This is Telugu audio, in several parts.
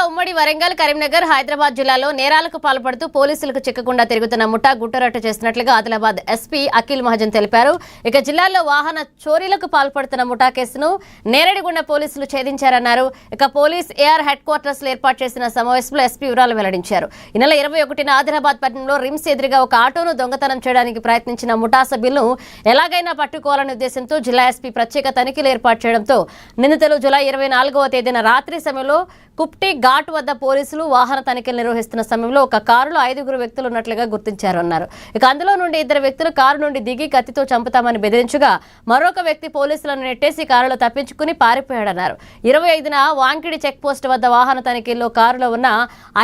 ఉమ్మడి వరంగల్, కరీంనగర్, హైదరాబాద్ జిల్లాలో నేరాలకు పాల్పడుతూ పోలీసులకు చిక్కకుండా తిరుగుతున్న ముఠా గుట్టరట్టు చేస్తున్నట్లుగా ఆదిలాబాద్ ఎస్పీ అఖిల్ మహాజన్ తెలిపారు. ఇక జిల్లాలో వాహన చోరీలకు పాల్పడుతున్న ముఠా కేసును నేరేడిగొండ పోలీసులు ఛేదించారన్నారు. ఇక పోలీస్ ఏఆర్ హెడ్ క్వార్టర్స్ లో ఏర్పాటు చేసిన సమావేశంలో ఎస్పీ వివరాలు వెల్లడించారు. ఈ నెల 21న ఆదిలాబాద్ పట్టణంలో రిమ్స్ ఎదురుగా ఒక ఆటోను దొంగతనం చేయడానికి ప్రయత్నించిన ముఠా సభ్యులను ఎలాగైనా పట్టుకోవాలనే ఉద్దేశంతో జిల్లా ఎస్పీ ప్రత్యేక తనిఖీలు ఏర్పాటు చేయడంతో నిందితులు జూలై 24వ తేదీన రాత్రి సమయంలో కుప్టి ఘాట్ వద్ద పోలీసులు వాహన తనిఖీలు నిర్వహిస్తున్న సమయంలో ఒక కారులో 5 వ్యక్తులు ఉన్నట్లుగా గుర్తించారు అన్నారు. ఇక అందులో నుండి 2 వ్యక్తులు కారు నుండి దిగి కత్తితో చంపుతామని బెదిరించగా మరొక వ్యక్తి పోలీసులను నెట్టేసి కారులో తప్పించుకుని పారిపోయాడన్నారు. 25న వాంకిడి చెక్ పోస్ట్ వద్ద వాహన తనిఖీల్లో కారులో ఉన్న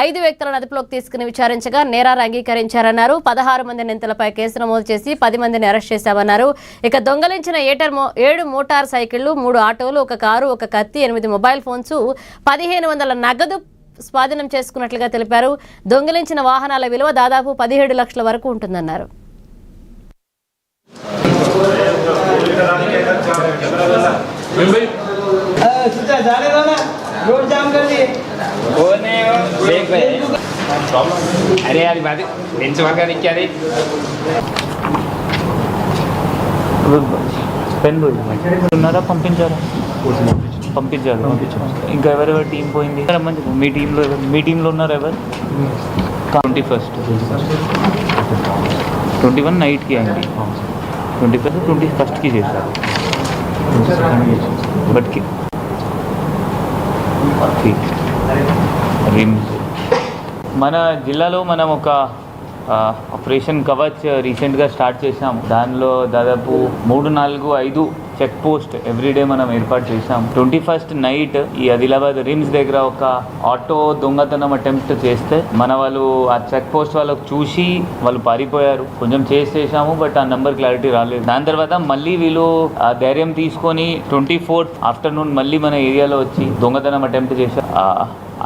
5 వ్యక్తులను అదుపులోకి తీసుకుని విచారించగా నేరాలు అంగీకరించారన్నారు. 16 మంది నిందితులపై కేసు నమోదు చేసి 10 మందిని అరెస్ట్ చేశామన్నారు. ఇక దొంగలించిన 7 మోటార్ సైకిళ్లు, 3 ఆటోలు, ఒక కారు, ఒక కత్తి, 8 మొబైల్ ఫోన్స్, 1500 నగదు స్వాధీనం చేసుకున్నట్లుగా తెలిపారు. దొంగిలించిన వాహనాల విలువ దాదాపు 17 లక్షల వరకు ఉంటుందన్నారు. పంపించారు. ఇంకా ఎవరెవరు టీం పోయింది? మీ టీంలో ఉన్నారు ఎవరు? 21 నైట్కి అయింది, 21కి చేశారు. బట్కి రిమ్స్ మన జిల్లాలో మనం ఒక ఆపరేషన్ కవచ్ రీసెంట్గా స్టార్ట్ చేసాం. దానిలో దాదాపు 3, 4, 5 చెక్ పోస్ట్ ఎవ్రీడే మనం ఏర్పాటు చేసాం. 21st నైట్ ఈ ఆదిలాబాద్ రిమ్స్ దగ్గర ఒక ఆటో దొంగతనం అటెంప్ట్ చేస్తే మన వాళ్ళు ఆ చెక్ పోస్ట్ వాళ్ళకు చూసి వాళ్ళు పారిపోయారు. కొంచెం చేసాము, బట్ ఆ నెంబర్ క్లారిటీ రాలేదు. దాని తర్వాత మళ్ళీ వీళ్ళు ఆ ధైర్యం తీసుకొని 24th ఆఫ్టర్నూన్ మళ్ళీ మన ఏరియాలో వచ్చి దొంగతనం అటెంప్ట్ చేశారు.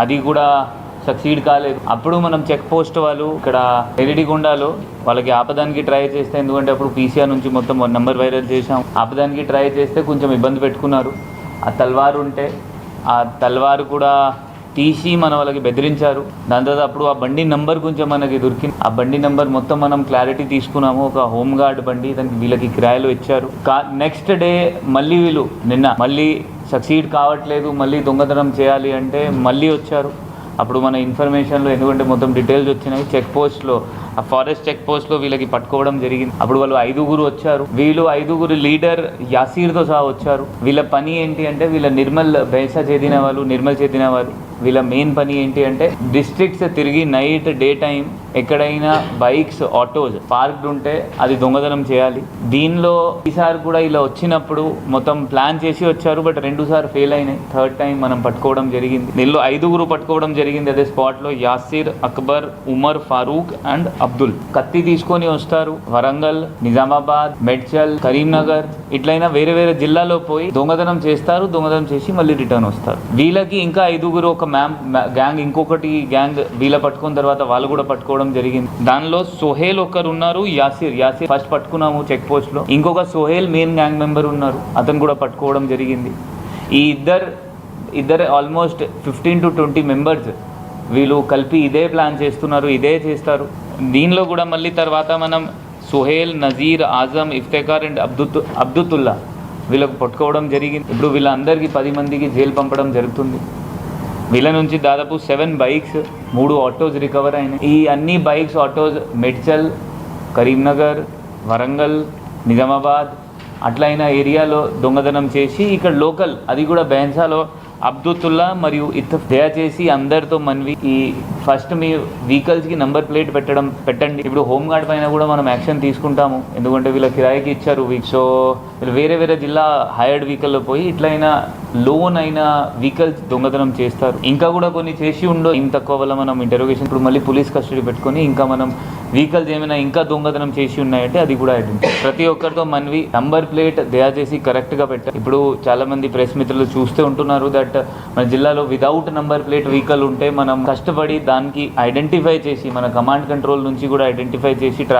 అది కూడా సక్సీడ్ కాలేదు. అప్పుడు మనం చెక్ పోస్ట్ వాళ్ళు ఇక్కడ నేరేడిగొండలో వాళ్ళకి ఆపదానికి ట్రై చేస్తే, ఎందుకంటే అప్పుడు పీసీఆర్ నుంచి మొత్తం నెంబర్ వైరల్ చేసాం, ఆపదానికి ట్రై చేస్తే కొంచెం ఇబ్బంది పెట్టుకున్నారు. ఆ తల్వారు ఉంటే ఆ తల్వారు కూడా తీసి మన వాళ్ళకి బెదిరించారు. దాని తర్వాత అప్పుడు ఆ బండి నెంబర్ కొంచెం మనకి దొరికింది. ఆ బండి నెంబర్ మొత్తం మనం క్లారిటీ తీసుకున్నాము. ఒక హోమ్ గార్డ్ బండి, దానికి వీళ్ళకి కిరాయిలు ఇచ్చారు. నెక్స్ట్ డే మళ్ళీ వీళ్ళు నిన్న మళ్ళీ సక్సీడ్ కావట్లేదు, మళ్ళీ దొంగతనం చేయాలి అంటే మళ్ళీ వచ్చారు. అప్పుడు మన ఇన్ఫర్మేషన్లో, ఎందుకంటే మొత్తం డీటెయిల్స్ వచ్చినాయి, చెక్ పోస్ట్లో ఆ ఫారెస్ట్ చెక్ పోస్ట్లో వీళ్ళకి పట్టుకోవడం జరిగింది. అప్పుడు వాళ్ళు 5 వచ్చారు. వీళ్ళు 5 లీడర్ యాసీర్తో సహా వచ్చారు. వీళ్ళ పని ఏంటి అంటే, వీళ్ళ నిర్మల్ చెందిన వాళ్ళు వీళ్ళ మెయిన్ పని ఏంటి అంటే డిస్ట్రిక్ట్స్ తిరిగి నైట్ డే టైం ఎక్కడైనా బైక్స్, ఆటోస్ పార్క్డ్ ఉంటే అది దొంగతనం చేయాలి. దీనిలో ఈసారి కూడా ఇలా వచ్చినప్పుడు మొత్తం ప్లాన్ చేసి వచ్చారు, బట్ 2 సార్లు ఫెయిల్ అయినాయి. 3rd టైం మనం పట్టుకోవడం జరిగింది. దీనిలో 5 పట్టుకోవడం జరిగింది. అదే స్పాట్లో యాసిర్, అక్బర్, ఉమర్, ఫారూక్ అండ్ అబ్దుల్. కత్తి తీసుకొని వస్తారు. వరంగల్, నిజామాబాద్, మేడ్చల్, కరీంనగర్ ఇట్లయినా వేరే వేరే జిల్లాలో పోయి దొంగతనం చేస్తారు. దొంగతనం చేసి మళ్ళీ రిటర్న్ వస్తారు. వీళ్ళకి ఇంకా 5 ఒక గ్యాంగ్, ఇంకొకటి గ్యాంగ్ వీళ్ళ పట్టుకున్న తర్వాత వాళ్ళు కూడా పట్టుకోవడం జరిగింది. దానిలో సోహేల్ ఒకరు ఉన్నారు, యాసిర్ ఫస్ట్ పట్టుకున్నాము చెక్ పోస్ట్ లో. ఇంకొక సోహేల్ మెయిన్ గ్యాంగ్ మెంబర్ ఉన్నారు, అతను కూడా పట్టుకోవడం జరిగింది. ఈ ఇద్దరు ఆల్మోస్ట్ 15 to 20 మెంబర్స్ వీళ్ళు కలిపి ఇదే ప్లాన్ చేస్తున్నారు, ఇదే చేస్తారు. దీనిలో కూడా మళ్ళీ తర్వాత మనం సోహేల్, నజీర్, ఆజం, ఇఫ్తేకార్ అండ్ అబ్దుతుల్లా వీళ్ళకు పట్టుకోవడం జరిగింది. ఇప్పుడు వీళ్ళందరికీ 10 మందికి జైలు పంపడం జరుగుతుంది. వీళ్ళ నుంచి దాదాపు 7 బైక్స్, 3 ఆటోస్ రికవర్ అయినాయి. ఈ అన్ని బైక్స్, ఆటోస్ మేడ్చల్, కరీంనగర్, వరంగల్, నిజామాబాద్ అట్లయిన ఏరియాలో దొంగతనం చేసి ఇక్కడ లోకల్, అది కూడా బెహన్సాలో అబ్దుతుల్లా మరియు దయచేసి అందరితో మనవి, ఈ ఫస్ట్ మీ వెహికల్స్కి నంబర్ ప్లేట్ పెట్టండి. ఇప్పుడు హోమ్ గార్డ్ పైన కూడా మనం యాక్షన్ తీసుకుంటాము, ఎందుకంటే వీళ్ళ కిరాయికి ఇచ్చారు. సో వీళ్ళు వేరే వేరే జిల్లా హైర్డ్ వెహికల్లో పోయి ఇట్లయినా లోన్ అయిన వెహికల్స్ దొంగతనం చేస్తారు. ఇంకా కూడా కొన్ని చేసి ఉండో ఇంత తక్కువ వల్ల మనం ఇంటరోగేషన్ ఇప్పుడు మళ్ళీ పోలీస్ కస్టడీ పెట్టుకొని ఇంకా మనం వెహికల్స్ ఏమైనా ఇంకా దొంగతనం చేసి ఉన్నాయంటే అది కూడా ఐడెంటిఫై. ప్రతి ఒక్కరితో మనవి, నంబర్ ప్లేట్ దయచేసి కరెక్ట్గా పెట్టారు. ఇప్పుడు చాలామంది ప్రెస్ మిత్రులు చూస్తూ ఉంటున్నారు దట్ మన జిల్లాలో వితౌట్ నంబర్ ప్లేట్ వెహికల్ ఉంటే మనం కష్టపడి దానికి ఐడెంటిఫై చేసి మన కమాండ్ కంట్రోల్ నుంచి కూడా ఐడెంటిఫై చేసి